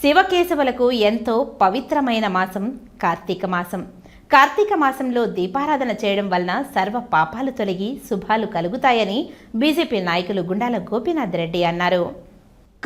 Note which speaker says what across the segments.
Speaker 1: శివకేశవులకు ఎంతో పవిత్రమైన మాసం కార్తీక మాసం. కార్తీక మాసంలో దీపారాధన చేయడం వలన సర్వ పాపాలు తొలగి శుభాలు కలుగుతాయని బీజేపీ నాయకులు గుండాల గోపీనాథ్ రెడ్డి అన్నారు.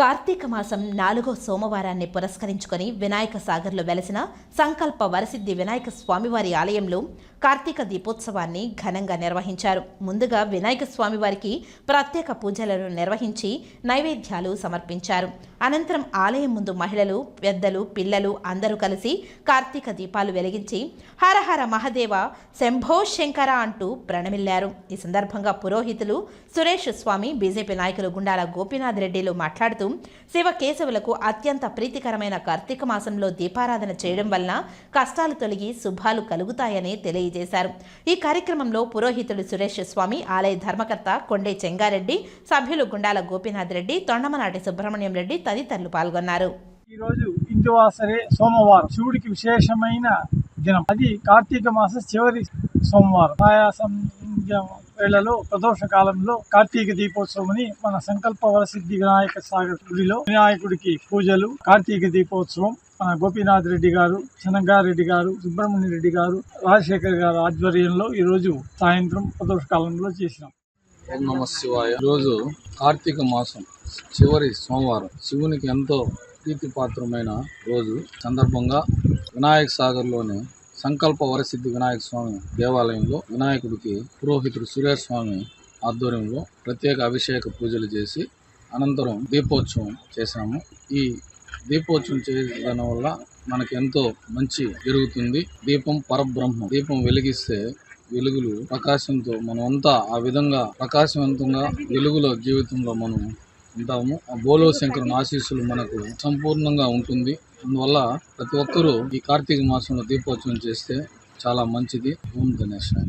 Speaker 1: కార్తీక మాసం 4వ సోమవారాన్ని పురస్కరించుకొని వినాయక సాగర్లో వెలసిన సంకల్ప వరసిద్ధి వినాయక స్వామివారి ఆలయంలో కార్తీక దీపోత్సవాన్ని ఘనంగా నిర్వహించారు. ముందుగా వినాయక స్వామివారికి ప్రత్యేక పూజలను నిర్వహించి నైవేద్యాలు సమర్పించారు. అనంతరం ఆలయం ముందు మహిళలు, పెద్దలు, పిల్లలు అందరూ కలిసి కార్తీక దీపాలు వెలిగించి హరహర మహదేవ, శంభో శంకర అంటూ ప్రణమిల్లారు. ఈ సందర్భంగా పురోహితులు సురేష్ స్వామి, బీజేపీ నాయకులు గుండాల గోపీనాథ్ రెడ్డిలు మాట్లాడుతూ శివకేశవులకు అత్యంత ప్రీతికరమైన కార్తీక మాసంలో దీపారాధన చేయడం వలన కష్టాలు తొలగి శుభాలు కలుగుతాయని తెలియజేశారు. ఈ కార్యక్రమంలో పురోహితుడు సురేష్ స్వామి, ఆలయ ధర్మకర్త కొండే చెంగారెడ్డి, సభ్యులు గుండాల గోపీనాథ్ రెడ్డి, తొండమనాటి సుబ్రహ్మణ్యం రెడ్డి తదితరులు పాల్గొన్నారు.
Speaker 2: ఈరోజు ఇందువాసరే సోమవారం, శివుడికి విశేషమైన దినం. అది కార్తీక మాస చివరి సోమవారం. ఆయా వేళలో ప్రదోష కాలంలో కార్తీక దీపోత్సవం మన సంకల్ప వరసిద్ధి వినాయక సాగర్ గుడిలో వినాయకుడికి పూజలు, కార్తీక దీపోత్సవం మన గోపీనాథ్ రెడ్డి గారు, చెనంగారెడ్డి గారు, సుబ్రహ్మణ్య రెడ్డి గారు, రాజశేఖర్ గారు ఆధ్వర్యంలో ఈ రోజు సాయంత్రం ప్రదోష కాలంలో చేసినాం.
Speaker 3: ఓం నమః శివాయ. ఈరోజు కార్తీక మాసం చివరి సోమవారం, శివునికి ఎంతో ప్రీతిపాత్రమైన రోజు సందర్భంగా వినాయక సాగర్లోని సంకల్ప వరసిద్ధి వినాయక స్వామి దేవాలయంలో వినాయకుడికి పురోహితుడు సురేష్ స్వామి ఆధ్వర్యంలో ప్రత్యేక అభిషేక పూజలు చేసి అనంతరం దీపోత్సవం చేశాము. ఈ దీపోత్సవం చేయడం వల్ల మనకి ఎంతో మంచి జరుగుతుంది. దీపం పరబ్రహ్మం. దీపం వెలిగిస్తే వెలుగులు ప్రకాశంతో మనం అంతా ఆ విధంగా ప్రకాశవంతంగా వెలుగుల జీవితంలో మనం ఉంటాము. ఆ బోలో శంకరుని ఆశీస్సులు మనకు సంపూర్ణంగా ఉంటుంది. అందువల్ల ప్రతి ఒక్కరూ ఈ కార్తీక మాసంలో దీపోత్సవం చేస్తే చాలా మంచిది. ఓం గణేశాయ.